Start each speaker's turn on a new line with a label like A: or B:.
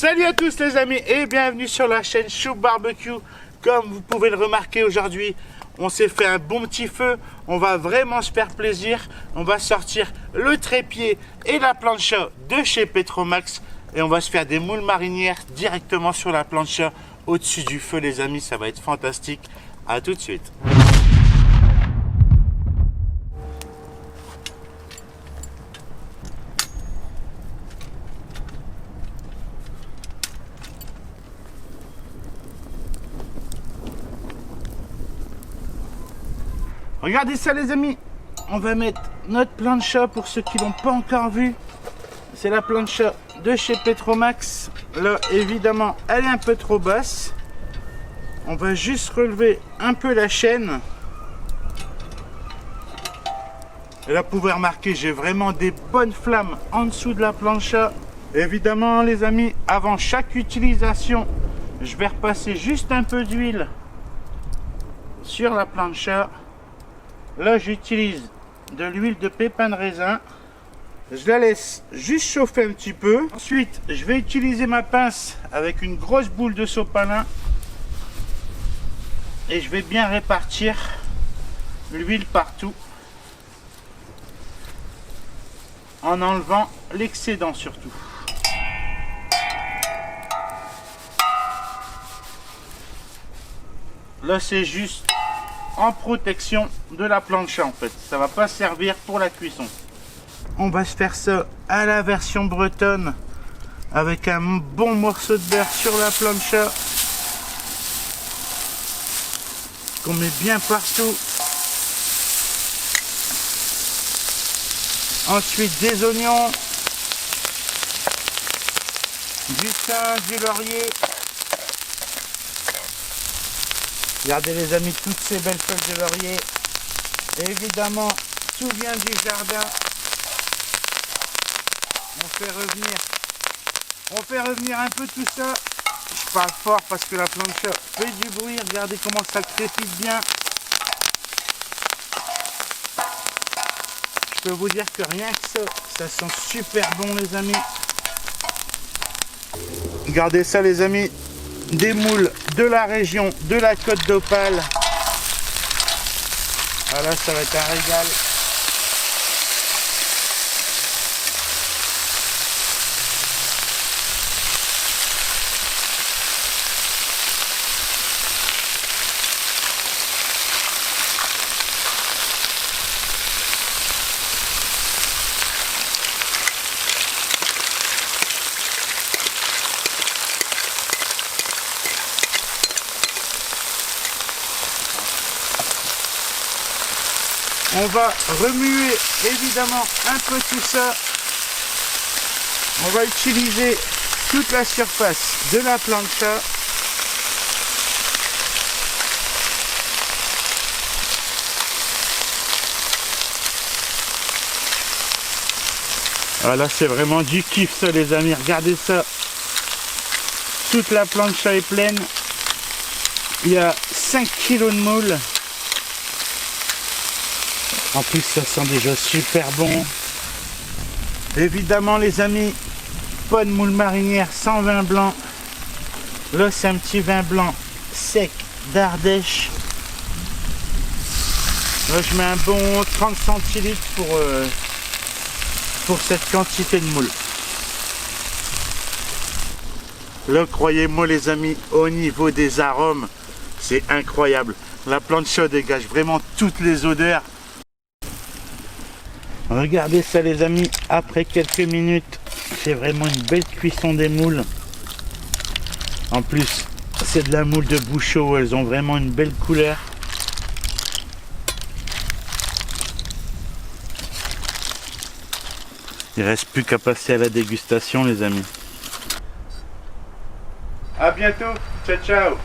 A: Salut à tous les amis et bienvenue sur la chaîne Chou Barbecue. Comme vous pouvez le remarquer aujourd'hui, on s'est fait un bon petit feu. On va vraiment se faire plaisir. On va sortir le trépied et la plancha de chez Petromax. Et on va se faire des moules marinières directement sur la plancha au-dessus du feu les amis. Ça va être fantastique. À tout de suite. Regardez ça les amis, on va mettre notre plancha pour ceux qui l'ont pas encore vu. C'est la plancha de chez Petromax. Là évidemment elle est un peu trop basse. On va juste relever un peu la chaîne. Et là vous pouvez remarquer j'ai vraiment des bonnes flammes en dessous de la plancha. Évidemment les amis, avant chaque utilisation, je vais repasser juste un peu d'huile sur la plancha. Là, j'utilise de l'huile de pépins de raisin. Je la laisse juste chauffer un petit peu. Ensuite, je vais utiliser ma pince avec une grosse boule de sopalin. Et je vais bien répartir l'huile partout. En enlevant l'excédent surtout. Là, c'est juste en protection de la plancha en fait, ça va pas servir pour la cuisson. On va se faire ça à la version bretonne avec un bon morceau de beurre sur la plancha qu'on met bien partout. Ensuite des oignons, du thym, du laurier. Regardez les amis, toutes ces belles feuilles de laurier. Et évidemment, tout vient du jardin. On fait revenir un peu tout ça. Je parle fort parce que la plancha fait du bruit. Regardez comment ça crépite bien. Je peux vous dire que rien que ça sent super bon les amis. Regardez ça les amis. Des moules de la région de la Côte d'Opale. Voilà, ça va être un régal. On va remuer évidemment un peu tout ça. On va utiliser toute la surface de la plancha. Voilà, c'est vraiment du kiff ça les amis. Regardez ça. Toute la plancha est pleine. Il y a 5 kg de moules. En plus, ça sent déjà super bon. Évidemment, les amis, pas de moule marinière sans vin blanc. Là, c'est un petit vin blanc sec d'Ardèche. Là, je mets un bon 30 centilitres pour cette quantité de moule. Là, croyez-moi, les amis, au niveau des arômes, c'est incroyable. La plancha dégage vraiment toutes les odeurs. Regardez ça les amis, après quelques minutes, c'est vraiment une belle cuisson des moules. En plus, c'est de la moule de Bouchot, elles ont vraiment une belle couleur. Il ne reste plus qu'à passer à la dégustation les amis. A bientôt, ciao ciao.